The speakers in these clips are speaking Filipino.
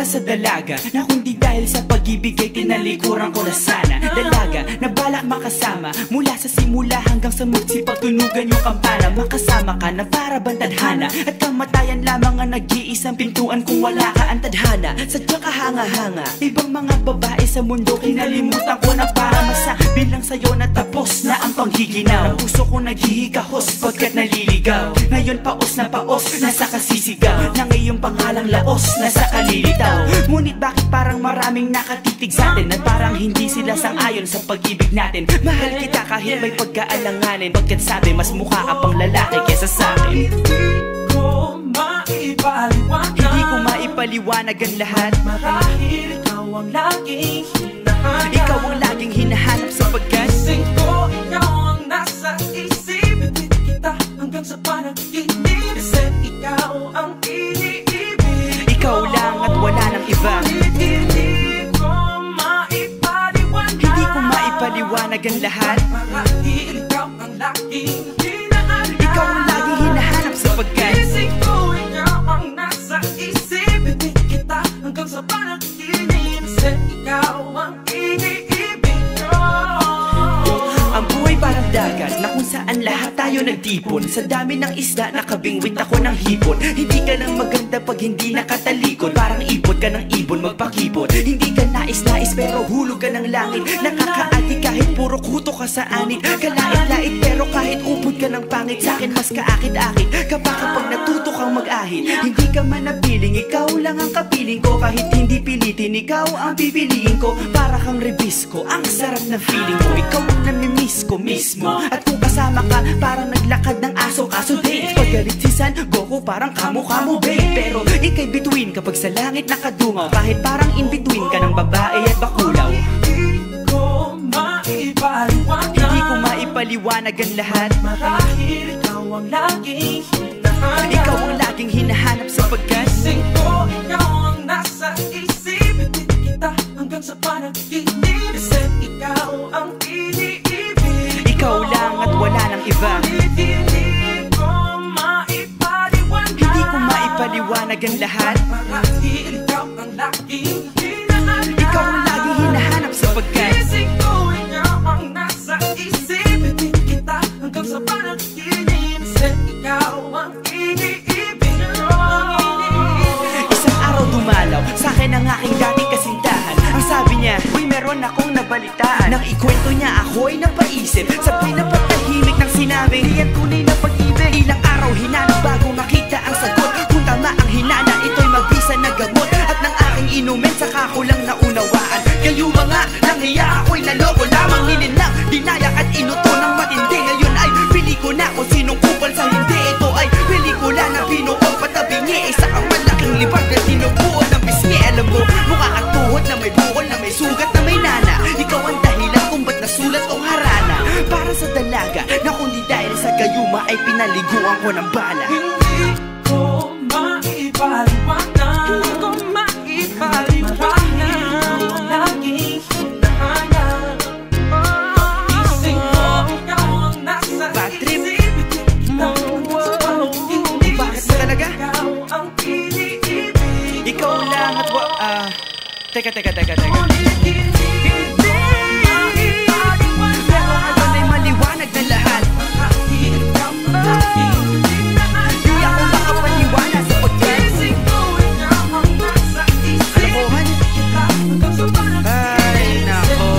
Sa dalaga na kundi dahil sa pag-ibig ay tinalikuran ko na sana. Dalaga na balak makasama mula sa simula hanggang sa magsipagtunugan yung kampana. Makasama ka na para bang tadhana at kamatayan lamang ang nag-iisang pintuan kung wala ka ang tadhana. Sadyang kahanga-hanga ibang mga babae sa mundo kinalimutan ko na para masabi lang sa'yo na tapos na ang panghiginaw. Puso ko naghihikahos pagkat naliligaw. Ngayon paos na paos nasa kasisigaw na ngayong pangalang laos nasa kalilitaw. Ngunit bakit parang maraming nakatitig sa atin at parang hindi sila sang-ayon sa pag-ibig natin. Mahal kita kahit may pagkaalanganin, pagkat sabi mas mukha ka pang lalaki kesa sa'kin. Hindi ko maipaliwanag ang lahat. Marahil ikaw ang laging hinahanap. Ikaw ang laging hinahanap sapagkat gising ko, ikaw ang nasa isip. Bitbit kita hanggang sa panaginip. Kasi ikaw ang iniibig. ikaw lang at wala nang iba. Hindi ko maipaliwanag ang lahat. Marahil ikaw ang laging hinahanap. Ikaw ang laging hinahanap sapagkat gising ko, ikaw ang nasa isip. Bitbit kita hanggang sa panaginip. Kasi ikaw ang iniibig ko. ang buhay parang dagat na kung saan lahat tayo nagtipon. Sa dami ng isda nakabingwit ako ng hipon. Hindi ka nang maganda pag hindi nakatalikod. Parang ipon ka ng ibon magpakipon. Hindi ka nais-nais pero hulog ka ng langit. Nakakaati kahit puro kuto ka sa anit. Kalait-lait pero kahit upod ka ng pangit. Sa'kin mas kaakit-akit kapag natuto kang mag-ahit. Hindi ka man napiling, ikaw lang ang kapiling ko. Kahit hindi pilitin, ikaw ang pipiliin ko. Para kang rebisco, ang sarap na feeling ko. Ikaw ang namimiss ko mismo. At kung kasama ka, parang naglakad ng aso. Kaso date, paggalit si San Goku, parang kamo-kamo babe. Pero ika'y between kapag sa langit nakadungaw. Kahit parang in-between ka ng babae at bakulaw. Hindi ko maipaliwanag. Hindi ko maipaliwanag ang lahat. Marahil ikaw ang laging hinahanap. Ikaw ang laging hinahanap sapagkat gising ko, ikaw ang nasa isip. Bitbit kita hanggang sa panaginip. Kasi ikaw ang iniibig. ikaw lang at wala nang iba. Hindi ko maipaliwanag. Hindi ko maipaliwanag ang lahat. Marahil ikaw ang laging hinahanap. Ikaw ang laging hinahanap sapagkat gising ko, ikaw ang nasa isip. Bitbit kita hanggang sa panaginip. Kasi ikaw ang iniibig ko. isang araw dumalaw sa'kin ang aking dating kasintahan. Ang sabi niya, uy meron akong nabalitaan. Nang ikwento niya ako'y napaisip. Sabay na patahimik ng sinabi, di yan tunay na pag-ibig. Ilang araw hinanap bago makita ang sagot. Kung tama ang hinana, ito'y mabisa na gamot. At nang aking inumin, saka ko lang naunawaan. Kayo mga nanghiya, ako'y naloko lamang. Nilinang, dinayak at inuto ng matindi. Ngayon ay pili ko na kung sinong kupal sa hindi. Ito ay pelikula na binuong patabingi. Isa kang malaking libag na tinubuan ng pisngi. Alam mo, mukha kang tuhod na may bukol, na may sugat, na may nana. Ikaw ang dahilan kung ba't nasulat tong harana. Para sa dalaga na kundi dahil sa gayuma ay pinaliguan ko ng bala. Hindi ko maipaliwanag. Hindi ko maipaliwanag. Ikaw ang laging hinahanap. Gising ko, ikaw ang nasa Bad trip. isip. Bitbit kita hanggang sa panaginip. Bakit ba talaga? Ikaw ang iniibig. Ikaw lang at Teka pero ngayon ay maliwanag na lahat. Marahil ikaw ang laging hinahanap. Di ako makapaniwala sapagkat Gising ko, ikaw ang nasa isip. kalokohan. Hanggang sa Ay nako,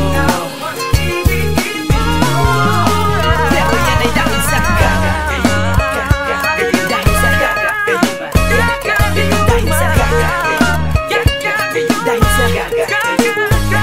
pero yan ay dahil sa gaga. Dahil sa gaga. Dahil sa gaga. Dahil sa gaga.